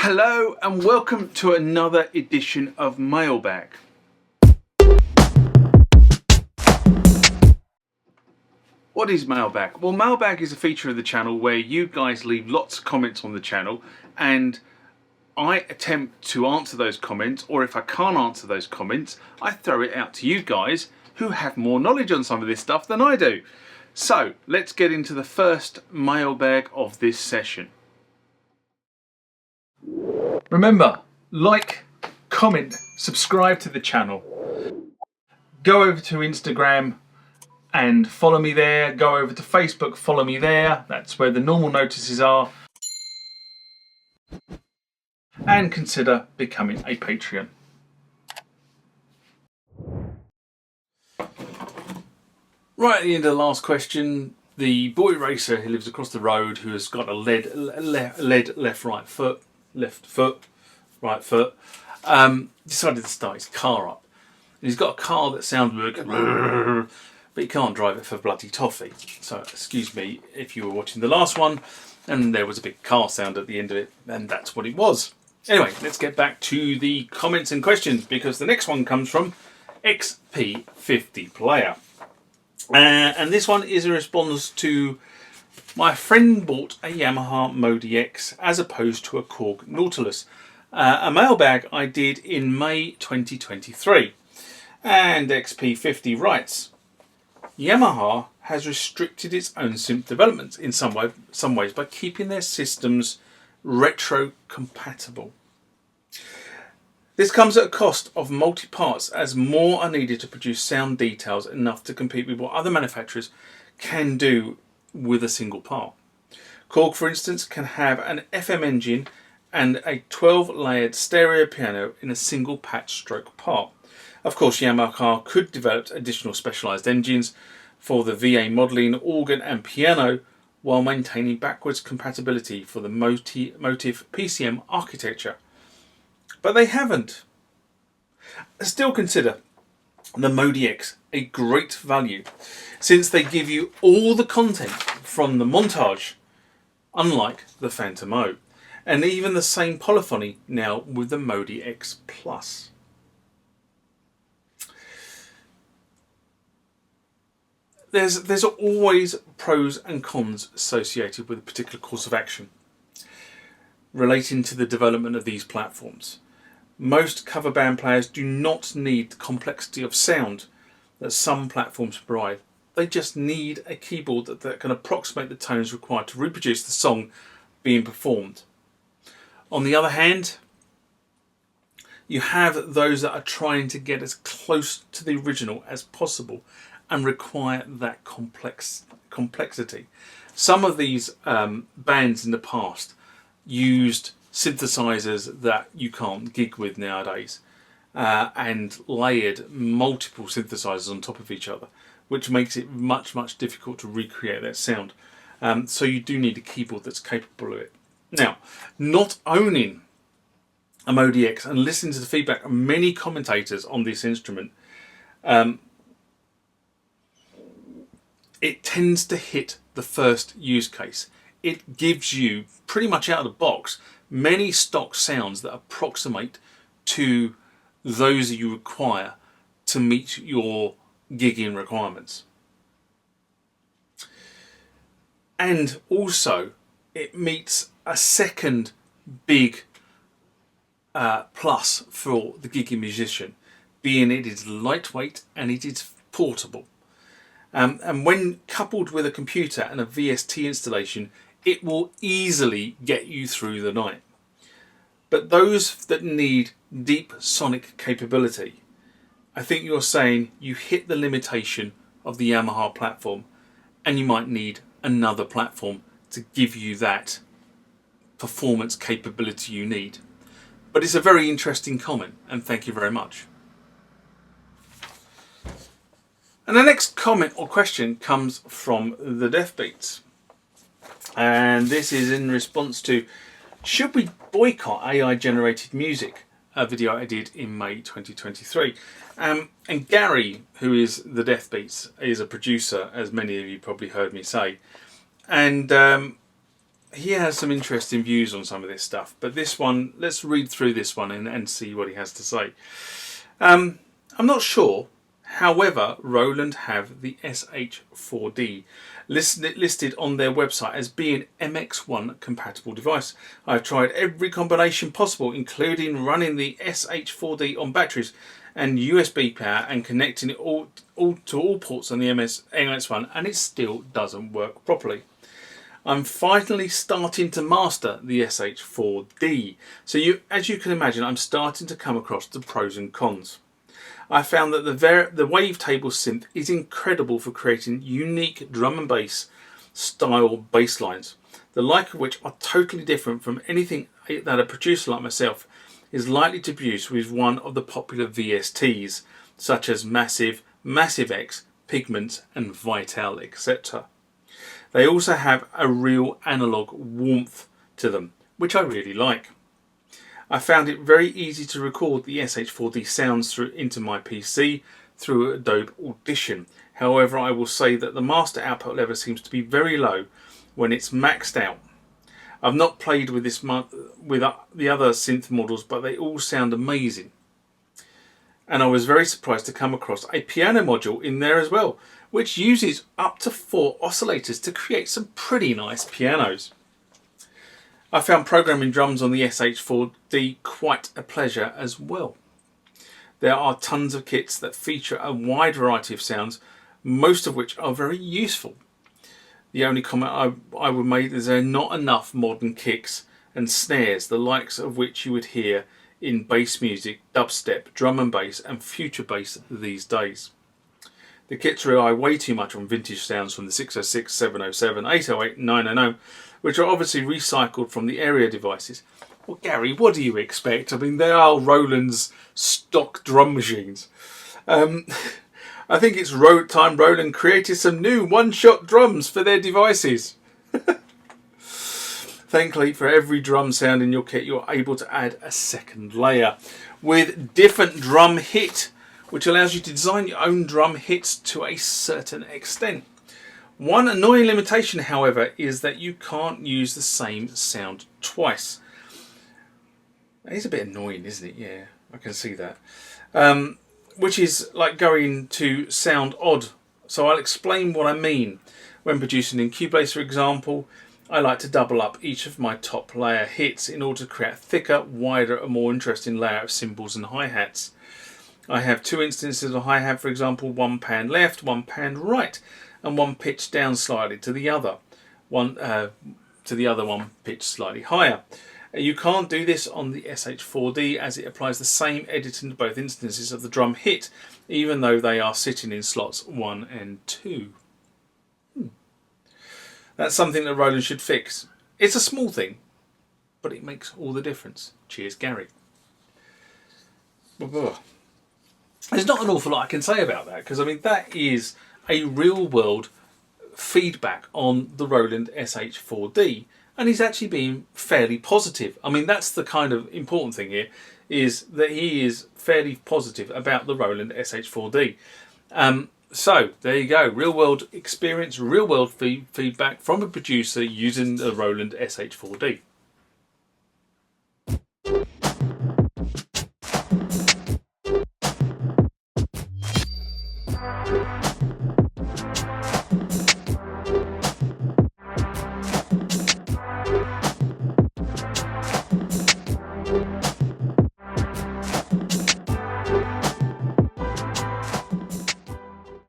Hello and welcome to another edition of Mailbag. What is Mailbag? Well, Mailbag is a feature of the channel where you guys leave lots of comments on the channel and I attempt to answer those comments, or if I can't answer those comments, I throw it out to you guys who have more knowledge on some of this stuff than I do. So let's get into the first mailbag of this session. Remember, like, comment, subscribe to the channel. Go over to Instagram and follow me there. Go over to Facebook, follow me there. That's where the normal notices are. And consider becoming a Patreon. Right at the end of the last question, the boy racer who lives across the road, who has got a lead left foot, right foot, decided to start his car up. And he's got a car that sounds like, but he can't drive it for bloody toffee. So excuse me if you were watching the last one and there was a big car sound at the end of it, and that's what it was. Anyway, let's get back to the comments and questions, because the next one comes from XP50 Player. And this one is a response to my friend bought a Yamaha Modi X as opposed to a Korg Nautilus. A mailbag I did in May 2023. And XP50 writes, Yamaha has restricted its own synth development in some ways by keeping their systems retro-compatible. This comes at a cost of multi-parts, as more are needed to produce sound details enough to compete with what other manufacturers can do with a single part. Korg, for instance, can have an FM engine and a 12-layered stereo piano in a single patch stroke part. Of course, Yamaha could develop additional specialised engines for the VA modelling, organ and piano, while maintaining backwards compatibility for the Motif PCM architecture. But they haven't. Still consider the Modi X a great value, since they give you all the content from the montage, unlike the Phantom O, and even the same polyphony now with the Modi X Plus. There's always pros and cons associated with a particular course of action relating to the development of these platforms. Most cover band players do not need the complexity of sound that some platforms provide. They just need a keyboard that can approximate the tones required to reproduce the song being performed. On the other hand, you have those that are trying to get as close to the original as possible and require that complexity. Some of these bands in the past used synthesizers that you can't gig with nowadays, and layered multiple synthesizers on top of each other, which makes it much difficult to recreate that sound. So you do need a keyboard that's capable of it. Now, not owning a Modi X and listening to the feedback of many commentators on this instrument, it tends to hit the first use case. It gives you, pretty much out of the box, many stock sounds that approximate to those you require to meet your gigging requirements. And also, it meets a second big plus for the gigging musician, being it is lightweight and it is portable. And when coupled with a computer and a VST installation, it will easily get you through the night. But those that need deep sonic capability, I think you're saying you hit the limitation of the Yamaha platform, and you might need another platform to give you that performance capability you need. But it's a very interesting comment, and thank you very much. And the next comment or question comes from the Death Beats. And this is in response to, should we boycott AI generated music? A video I did in May 2023. And Gary, who is the Death Beats, is a producer, as many of you probably heard me say. And he has some interesting views on some of this stuff. But this one, let's read through this one and see what he has to say. I'm not sure. However, Roland have the SH4d listed on their website as being MX1 compatible device. I've tried every combination possible, including running the SH4d on batteries and USB power and connecting it all to all ports on the MX1, and it still doesn't work properly. I'm finally starting to master the SH4d. So as you can imagine, I'm starting to come across the pros and cons. I found that the wavetable synth is incredible for creating unique drum and bass style bass lines, the like of which are totally different from anything that a producer like myself is likely to produce with one of the popular VSTs, such as Massive, Massive X, Pigment and Vital, etc. They also have a real analog warmth to them, which I really like. I found it very easy to record the SH4d sounds into my PC through Adobe Audition. However, I will say that the master output level seems to be very low when it's maxed out. I've not played with the other synth models, but they all sound amazing. And I was very surprised to come across a piano module in there as well, which uses up to 4 oscillators to create some pretty nice pianos. I found programming drums on the SH4d quite a pleasure as well. There are tons of kits that feature a wide variety of sounds, most of which are very useful. The only comment I would make is there are not enough modern kicks and snares, the likes of which you would hear in bass music, dubstep, drum and bass and future bass these days. The kits rely way too much on vintage sounds from the 606, 707, 808, 900, which are obviously recycled from the area devices. Well, Gary, what do you expect? I mean, they are Roland's stock drum machines. I think it's time Roland created some new one-shot drums for their devices. Thankfully, for every drum sound in your kit, you're able to add a second layer with different drum hit, which allows you to design your own drum hits to a certain extent. One annoying limitation, however, is that you can't use the same sound twice. That is a bit annoying, isn't it? Yeah, I can see that. Which is like going to sound odd. So I'll explain what I mean. When producing in Cubase, for example, I like to double up each of my top layer hits in order to create a thicker, wider and more interesting layer of cymbals and hi-hats. I have 2 instances of hi-hat, for example, one pan left, one pan right, and one pitched down slightly to the other. One pitched slightly higher. You can't do this on the SH4d as it applies the same editing to both instances of the drum hit, even though they are sitting in slots 1 and 2. That's something that Roland should fix. It's a small thing, but it makes all the difference. Cheers, Gary. There's not an awful lot I can say about that, because I mean that is a real world feedback on the Roland SH4d, and he's actually being fairly positive. I mean, that's the kind of important thing here, is that he is fairly positive about the Roland SH4d. So there you go, real world experience, real world feedback from a producer using the Roland SH4d.